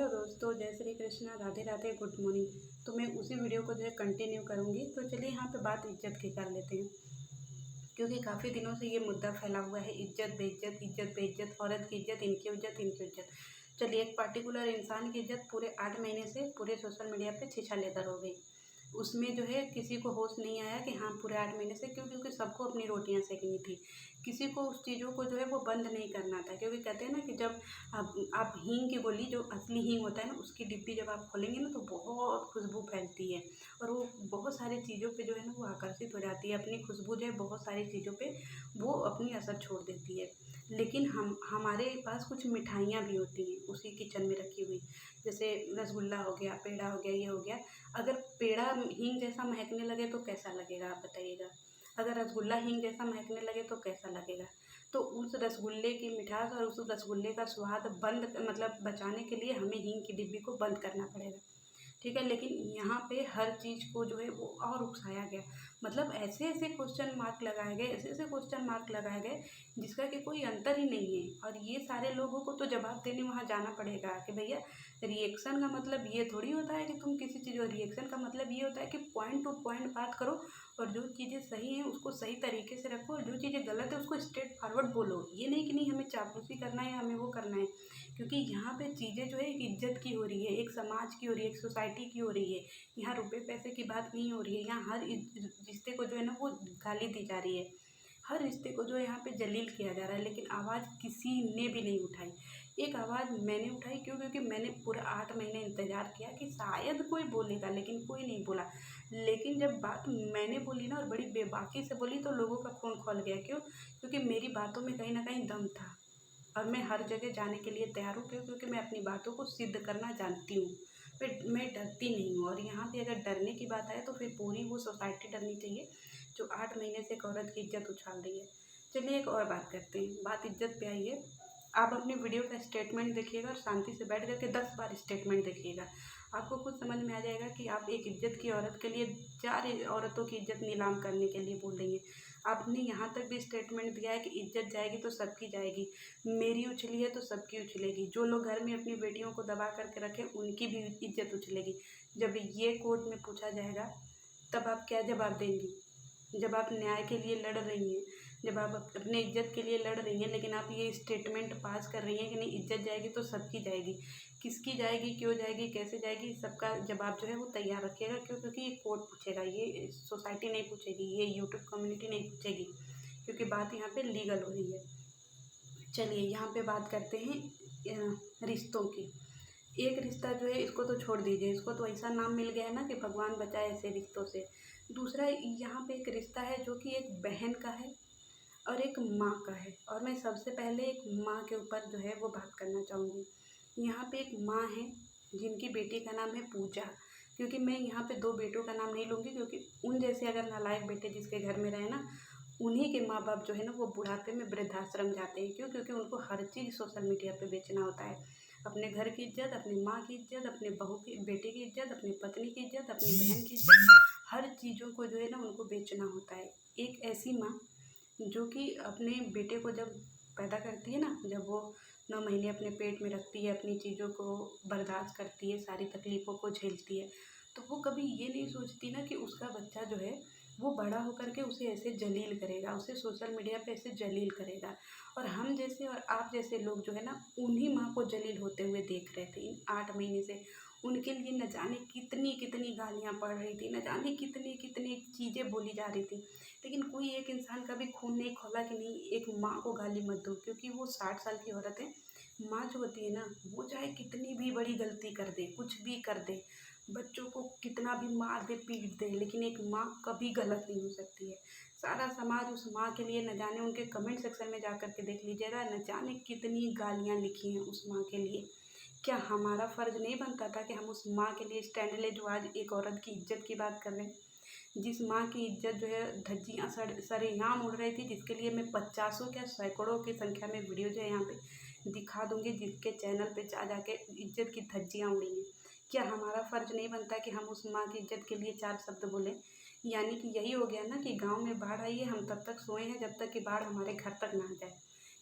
दोस्तों, जय Shri Krishna, Radhe Radhe, good morning. तो मैं उसी वीडियो को जो है कंटिन्यू करूँगी। तो चलिए यहाँ पे बात इज्जत की कर लेते हैं, क्योंकि काफ़ी दिनों से ये मुद्दा फैला हुआ है। इज्जत बेइज्जत, औरत की इज्जत, इनकी इज्जत। चलिए, एक पर्टिकुलर इंसान की इज्जत पूरे 8 महीने से पूरे सोशल मीडिया पे छीछा-लेदर हो गई। उसमें जो है किसी को होश नहीं आया कि हाँ, पूरे 8 महीने से क्योंकि सबको अपनी रोटियाँ सेकनी थी। किसी को उस चीज़ों को जो है वो बंद नहीं करना था, क्योंकि कहते हैं ना कि जब आप हींग की गोली, जो असली हींग होता है ना, उसकी डिब्बी जब आप खोलेंगे ना तो बहुत खुशबू फैलती है और वो बहुत सारी चीज़ों पे जो है ना वो आकर्षित हो जाती है। अपनी खुशबू जो है बहुत सारी चीज़ों पे वो अपनी असर छोड़ देती है। लेकिन हमारे पास कुछ मिठाइयाँ भी होती हैं उसी किचन में रखी हुई, जैसे रसगुल्ला हो गया, पेड़ा हो गया, ये हो गया। अगर पेड़ा हींग जैसा महकने लगे तो कैसा लगेगा, आप बताइएगा। अगर रसगुल्ला हींग जैसा महकने लगे तो कैसा लगेगा। तो उस रसगुल्ले की मिठास और उस रसगुल्ले का स्वाद बंद मतलब बचाने के लिए हमें हींग की डिब्बी को बंद करना पड़ेगा, ठीक है। लेकिन यहाँ पे हर चीज़ को जो है वो और उकसाया गया, मतलब ऐसे-ऐसे क्वेश्चन मार्क लगाए गए, ऐसे-ऐसे क्वेश्चन मार्क लगाए गए जिसका कि कोई अंतर ही नहीं है। और ये सारे लोगों को तो जवाब देने वहाँ जाना पड़ेगा कि भैया, रिएक्शन का मतलब ये थोड़ी होता है कि तुम किसी चीज़, और रिएक्शन का मतलब ये होता है कि पॉइंट टू पॉइंट बात करो और जो चीज़ें सही हैं उसको सही तरीके से रखो और जो चीज़ें गलत है उसको स्ट्रेट फॉरवर्ड बोलो। ये नहीं कि नहीं हमें चापलूसी करना है या हमें वो करना है, क्योंकि यहाँ पे चीज़ें जो है एक इज्जत की हो रही है, एक समाज की हो रही है, एक सोसाइटी की हो रही है। यहाँ रुपए पैसे की बात नहीं हो रही है, यहाँ हर रिश्ते को जो है ना वो गाली दी जा रही है, हर रिश्ते को जो है यहाँ पे जलील किया जा रहा है। लेकिन आवाज़ किसी ने भी नहीं उठाई। एक आवाज़ मैंने उठाई, क्यों? क्योंकि मैंने पूरा 8 महीने इंतज़ार किया कि शायद कोई बोलेगा, लेकिन कोई नहीं बोला। लेकिन जब बात मैंने बोली ना और बड़ी बेबाकी से बोली तो लोगों का खून खौल गया। क्यों? क्योंकि मेरी बातों में कहीं न कहीं दम था और मैं हर जगह जाने के लिए तैयार हूँ। क्यों? क्योंकि मैं अपनी बातों को सिद्ध करना जानती हूँ। मैं डरती नहीं हूँ। और यहाँ पे अगर डरने की बात आए तो फिर पूरी वो सोसाइटी डरनी चाहिए जो 8 महीने से एक औरत की इज़्ज़त उछाल रही है। चलिए, एक और बात करते हैं। बात इज़्ज़त पे आई है। आप अपनी वीडियो का स्टेटमेंट देखिएगा और शांति से बैठ कर के 10 बार स्टेटमेंट देखिएगा। आपको खुद समझ में आ जाएगा कि आप एक इज़्ज़त की औरत के लिए 4 औरतों की इज़्ज़त नीलाम करने के लिए बोल रही हैं। आपने यहाँ तक भी स्टेटमेंट दिया है कि इज़्ज़त जाएगी तो सबकी जाएगी। मेरी उछली है तो सबकी उछलेगी। जो लोग घर में अपनी बेटियों को दबा कर के रखें उनकी भी इज़्ज़त उछलेगी। जब ये कोर्ट में पूछा जाएगा तब आप क्या जवाब देंगी? जब आप न्याय के लिए लड़ रही हैं, जब आप अपने इज़्ज़त के लिए लड़ रही हैं, लेकिन आप ये स्टेटमेंट पास कर रही हैं कि नहीं, इज़्ज़त जाएगी तो सबकी जाएगी। किसकी जाएगी, क्यों जाएगी, कैसे जाएगी, सबका जवाब जो है वो तैयार रखिएगा। क्यों? क्योंकि ये कोर्ट पूछेगा, ये सोसाइटी नहीं पूछेगी, ये यूट्यूब कम्युनिटी नहीं पूछेगी, क्योंकि बात यहाँ पे लीगल हो रही है। चलिए, यहाँ पे बात करते हैं रिश्तों की। एक रिश्ता जो है इसको तो छोड़ दीजिए, इसको तो ऐसा नाम मिल गया है ना कि भगवान बचाए ऐसे रिश्तों से। दूसरा यहाँ पे एक रिश्ता है जो कि एक बहन का है और एक माँ का है, और मैं सबसे पहले एक माँ के ऊपर जो है वो बात करना चाहूँगी। यहाँ पे एक माँ है जिनकी बेटी का नाम है पूजा, क्योंकि मैं यहाँ पे 2 बेटों का नाम नहीं लूँगी, क्योंकि उन जैसे अगर नालायक बेटे जिसके घर में रहे ना, उन्हीं के माँ बाप जो है ना वो बुढ़ापे में वृद्धाश्रम जाते हैं। क्यों? क्योंकि उनको हर चीज़ सोशल मीडिया पे बेचना होता है। अपने घर की इज्जत, अपनी माँ की इज्जत, अपने बहू की बेटे की इज्जत, अपनी पत्नी की इज्जत, अपनी बहन की इज्जत, हर चीज़ों को जो है ना उनको बेचना होता है। एक ऐसी माँ जो कि अपने बेटे को जब पैदा करती है ना, जब वो 9 महीने अपने पेट में रखती है, अपनी चीज़ों को बर्दाश्त करती है, सारी तकलीफ़ों को झेलती है, तो वो कभी ये नहीं सोचती ना कि उसका बच्चा जो है वो बड़ा होकर के उसे ऐसे जलील करेगा, उसे सोशल मीडिया पे ऐसे जलील करेगा। और हम जैसे और आप जैसे लोग जो है ना उन्हीं माँ को जलील होते हुए देख रहे थे इन 8 महीने से। उनके लिए न जाने कितनी गालियाँ पड़ रही थी, न जाने कितनी चीज़ें बोली जा रही थी। लेकिन कोई एक इंसान का भी खून नहीं खौला कि नहीं, एक माँ को गाली मत दो, क्योंकि वो 60 साल की औरत है। माँ जो होती है ना, वो चाहे कितनी भी बड़ी गलती कर दे, कुछ भी कर दे, बच्चों को कितना भी मार दे, पीट दे, लेकिन एक माँ कभी गलत नहीं हो सकती है। सारा समाज उस माँ के लिए, न जाने उनके कमेंट सेक्शन में जा कर के देख लीजिएगा, न जाने कितनी गालियाँ लिखी हैं उस माँ के लिए। क्या हमारा फ़र्ज़ नहीं बनता था कि हम उस माँ के लिए स्टैंड लें जो आज एक औरत की इज़्ज़त की बात कर रहे हैं? जिस माँ की इज़्ज़त जो है धज्जियाँ सरेआम उड़ रही थी, जिसके लिए मैं पचासों क्या सैकड़ों की संख्या में वीडियो जो है यहाँ पे दिखा दूँगी, जिसके चैनल पे जा के इज़्ज़त की धज्जियाँ उड़ी हैं। क्या हमारा फ़र्ज़ नहीं बनता कि हम उस माँ की इज़्ज़त के लिए 4 शब्द बोलें? यानी कि यही हो गया ना कि गाँव में बाढ़ आई है, हम तब तक सोए हैं जब तक कि बाढ़ हमारे घर तक ना आ जाए।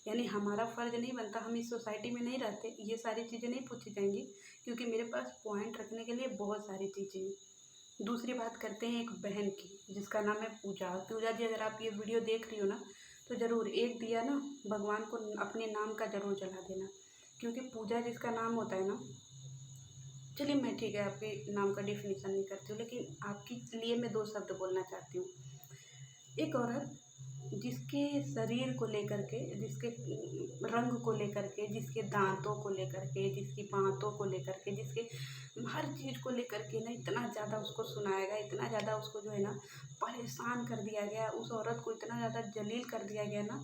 यानी हमारा फ़र्ज़ नहीं बनता, हम इस सोसाइटी में नहीं रहते, ये सारी चीज़ें नहीं पूछी जाएँगी क्योंकि मेरे पास पॉइंट रखने के लिए बहुत सारी चीज़ें हैं। दूसरी बात करते हैं एक बहन की, जिसका नाम है पूजा। पूजा जी, अगर आप ये वीडियो देख रही हो ना, तो ज़रूर एक दिया ना भगवान को अपने नाम का ज़रूर जला देना, क्योंकि पूजा जिसका नाम होता है ना, चलिए मैं ठीक है आपके नाम का डिफिनीशन नहीं करती हूँ, लेकिन आपके लिए मैं 2 शब्द बोलना चाहती हूँ। एक औरत जिसके शरीर को लेकर के, जिसके रंग को लेकर के, जिसके दांतों को लेकर के, जिसकी बातों को लेकर के, जिसके हर चीज़ को लेकर के ना इतना ज़्यादा उसको सुनाया गया, इतना ज़्यादा उसको जो है ना परेशान कर दिया गया, उस औरत को इतना ज़्यादा जलील कर दिया गया ना।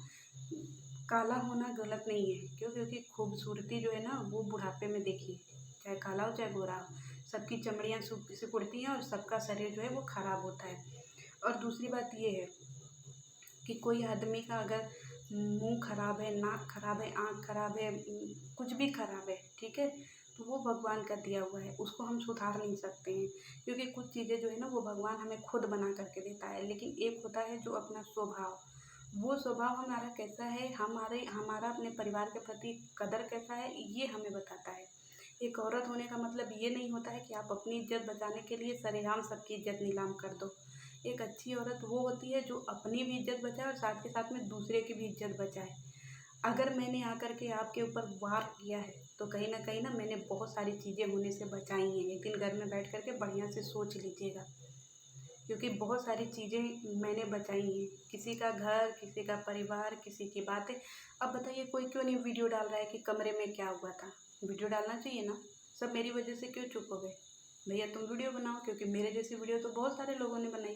काला होना गलत नहीं है, क्यों? क्योंकि खूबसूरती जो है ना वो बुढ़ापे में देखिए, चाहे काला हो चाहे गोरा हो, सबकी चमड़ियाँ सिकुड़ती हैं और सबका शरीर जो है वो खराब होता है। और दूसरी बात ये है कि कोई आदमी का अगर मुंह खराब है, नाक खराब है, आँख खराब है, कुछ भी खराब है, ठीक है, तो वो भगवान का दिया हुआ है, उसको हम सुधार नहीं सकते हैं, क्योंकि कुछ चीज़ें जो है ना वो भगवान हमें खुद बना करके देता है। लेकिन एक होता है जो अपना स्वभाव, वो स्वभाव हमारा कैसा है, हमारा अपने परिवार के प्रति कदर कैसा है, ये हमें बताता है। एक औरत होने का मतलब ये नहीं होता है कि आप अपनी इज्जत बचाने के लिए सरेआम सबकी इज्जत नीलाम कर दो। एक अच्छी औरत वो होती है जो अपनी भी इज्जत बचाए और साथ के साथ में दूसरे की भी इज्जत बचाए। अगर मैंने आकर के आपके ऊपर वार किया है, तो कहीं न कहीं ना मैंने बहुत सारी चीज़ें होने से बचाई हैं। एक दिन घर में बैठ कर के बढ़िया से सोच लीजिएगा, क्योंकि बहुत सारी चीज़ें मैंने बचाई हैं। किसी का घर, किसी का परिवार, किसी की बातें। अब बताइए कोई क्यों नहीं वीडियो डाल रहा है कि कमरे में क्या हुआ था? वीडियो डालना चाहिए ना। सब मेरी वजह से क्यों चुप हो गए? भैया तुम वीडियो बनाओ, क्योंकि मेरे जैसी वीडियो तो बहुत सारे लोगों ने बनाई,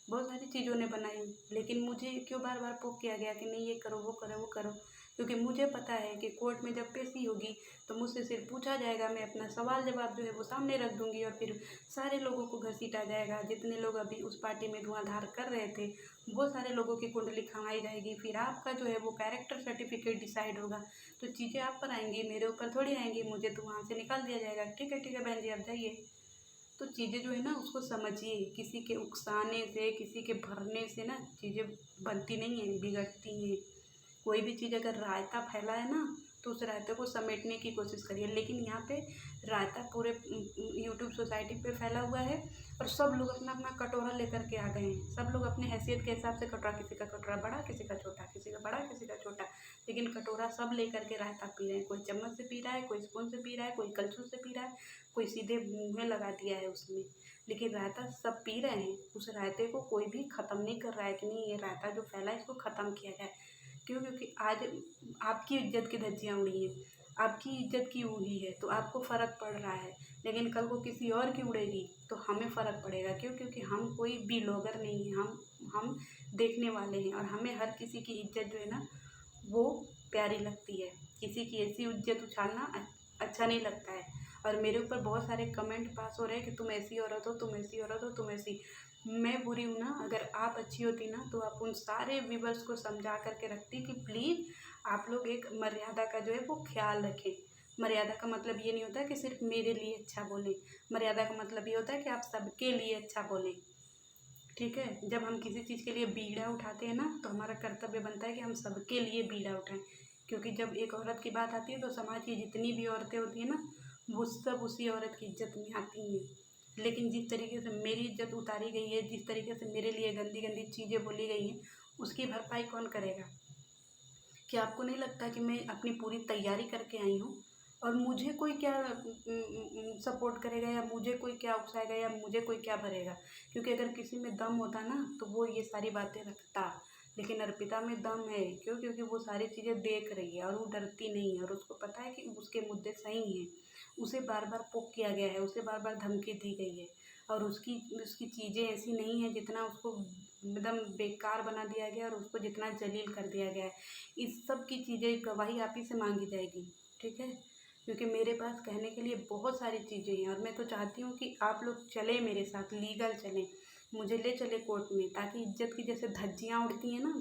बहुत सारी चीज़ों ने बनाई, लेकिन मुझे क्यों बार बार पोक किया गया कि नहीं ये करो, वो करो, वो करो? क्योंकि मुझे पता है कि कोर्ट में जब पेशी होगी तो मुझसे सिर्फ पूछा जाएगा, मैं अपना सवाल जवाब जो है वो सामने रख दूंगी और फिर सारे लोगों को घसीटा जाएगा। जितने लोग अभी उस पार्टी में धुआंधार कर रहे थे, वो सारे लोगों की कुंडली खंगाई जाएगी, फिर आपका जो है वो कैरेक्टर सर्टिफिकेट डिसाइड होगा। तो चीज़ें आप पर आएंगी, मेरे ऊपर थोड़ी आएंगी, मुझे तो वहाँ से निकाल दिया जाएगा। ठीक है बहन जी, आप जाइए। तो चीज़ें जो है ना उसको समझिए, किसी के उकसाने से, किसी के भरने से ना चीज़ें बनती नहीं हैं, बिगड़ती हैं। कोई भी चीज़ अगर रायता फैला है ना, तो उस रायते को समेटने की कोशिश करिए। लेकिन यहाँ पे रायता पूरे यूट्यूब सोसाइटी पे फैला हुआ है और सब लोग अपना अपना कटोरा लेकर के आ गए हैं। सब लोग अपने हैसियत के हिसाब से कटोरा, किसी का कटोरा बड़ा, किसी का छोटा, किसी का बड़ा, किसी का छोटा, लेकिन कटोरा सब लेकर के रायता पी रहे हैं। कोई चम्मच से पी रहा है, कोई स्पून से पी रहा है, कोई कलछुल से पी रहा है, कोई सीधे मुँह में लगा दिया है उसमें। लेकिन रायता सब पी रहे हैं। उस रायते को कोई भी ख़त्म नहीं कर रहा है कि नहीं ये रायता जो फैला है इसको ख़त्म किया जाए। क्यों? क्योंकि आज आपकी इज्जत की धज्जियाँ उड़ी हैं, आपकी इज्जत की उड़ी है तो आपको फ़र्क पड़ रहा है, लेकिन कल को किसी और की उड़ेगी तो हमें फ़र्क पड़ेगा। क्यों? क्योंकि हम कोई ब्लॉगर नहीं है, हम देखने वाले हैं और हमें हर किसी की इज्जत जो है ना वो प्यारी लगती है। किसी की ऐसी इज्जत उछालना अच्छा नहीं लगता है। और मेरे ऊपर बहुत सारे कमेंट पास हो रहे हैं कि तुम ऐसी औरत हो, तुम ऐसी औरत हो, तुम ऐसी। मैं बुरी हूँ ना? अगर आप अच्छी होती ना तो आप उन सारे व्यूवर्स को समझा करके रखती कि प्लीज़ आप लोग एक मर्यादा का जो है वो ख्याल रखें। मर्यादा का मतलब ये नहीं होता कि सिर्फ मेरे लिए अच्छा बोलें, मर्यादा का मतलब ये होता है कि आप सबके लिए अच्छा बोलें। ठीक है? जब हम किसी चीज़ के लिए बीड़ा उठाते हैं ना, तो हमारा कर्तव्य बनता है कि हम सबके लिए बीड़ा उठाएं। क्योंकि जब एक औरत की बात आती है तो समाज की जितनी भी औरतें होती हैं ना, वो सब उसी औरत की इज्जत में आती हैं। लेकिन जिस तरीके से मेरी इज्जत उतारी गई है, जिस तरीके से मेरे लिए गंदी गंदी चीज़ें बोली गई हैं, उसकी भरपाई कौन करेगा? क्या आपको नहीं लगता कि मैं अपनी पूरी तैयारी करके आई हूँ और मुझे कोई क्या सपोर्ट करेगा, या मुझे कोई क्या उकसाएगा, या मुझे कोई क्या भरेगा? क्योंकि अगर किसी में दम होता ना तो वो ये सारी बातें रखता, लेकिन अर्पिता में दम है। क्यों? क्योंकि वो सारी चीज़ें देख रही है और वो डरती नहीं है और उसको पता है कि उसके मुद्दे सही हैं। उसे बार बार पोक किया गया है, उसे बार बार धमकी दी गई है और उसकी उसकी चीज़ें ऐसी नहीं हैं जितना उसको एकदम बेकार बना दिया गया और उसको जितना जलील कर दिया गया है। इस सब की चीज़ें गवाही आप ही से मांगी जाएगी। ठीक है? क्योंकि मेरे पास कहने के लिए बहुत सारी चीज़ें हैं और मैं तो चाहती हूँ कि आप लोग चलें मेरे साथ, लीगल चलें, मुझे ले चले कोर्ट में, ताकि इज्जत की जैसे धज्जियाँ उड़ती हैं ना,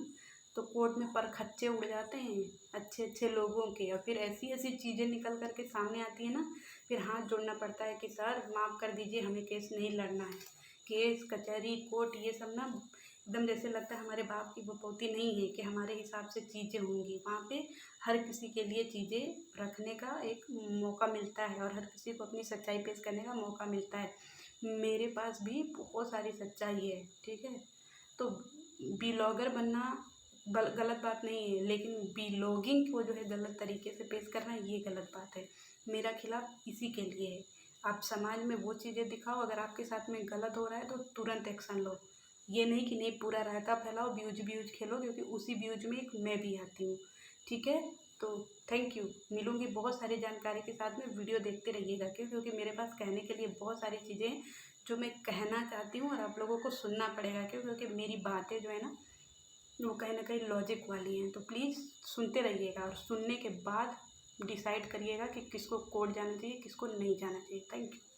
तो कोर्ट में परखच्चे उड़ जाते हैं अच्छे अच्छे लोगों के, और फिर ऐसी ऐसी चीज़ें निकल कर के सामने आती है ना, फिर हाथ जोड़ना पड़ता है कि सर माफ़ कर दीजिए, हमें केस नहीं लड़ना है। केस कचहरी कोर्ट ये सब ना एकदम जैसे लगता है हमारे बाप की बपौती नहीं है कि हमारे हिसाब से चीज़ें होंगी। वहाँ पे हर किसी के लिए चीज़ें रखने का एक मौका मिलता है और हर किसी को अपनी सच्चाई पेश करने का मौका मिलता है। मेरे पास भी बहुत सारी सच्चाई है, ठीक है। तो व्लॉगर बनना गलत बात नहीं है, लेकिन व्लॉगिंग को जो है गलत तरीके से पेश करना ये गलत बात है। मेरा खिलाफ इसी के लिए है। आप समाज में वो चीज़ें दिखाओ, अगर आपके साथ में गलत हो रहा है तो तुरंत एक्शन लो। ये नहीं कि नहीं पूरा रायता फैलाओ, व्यूज खेलो, क्योंकि उसी व्यूज में एक मैं भी आती हूँ, ठीक है। तो थैंक यू। मिलूंगी बहुत सारी जानकारी के साथ में, वीडियो देखते रहिएगा क्योंकि मेरे पास कहने के लिए बहुत सारी चीज़ें हैं जो मैं कहना चाहती हूँ और आप लोगों को सुनना पड़ेगा क्योंकि मेरी बातें जो है ना वो कहीं ना कहीं लॉजिक वाली हैं। तो प्लीज़ सुनते रहिएगा और सुनने के बाद डिसाइड करिएगा कि किसको कोर्ट जाना चाहिए, किसको नहीं जाना चाहिए। Thank you.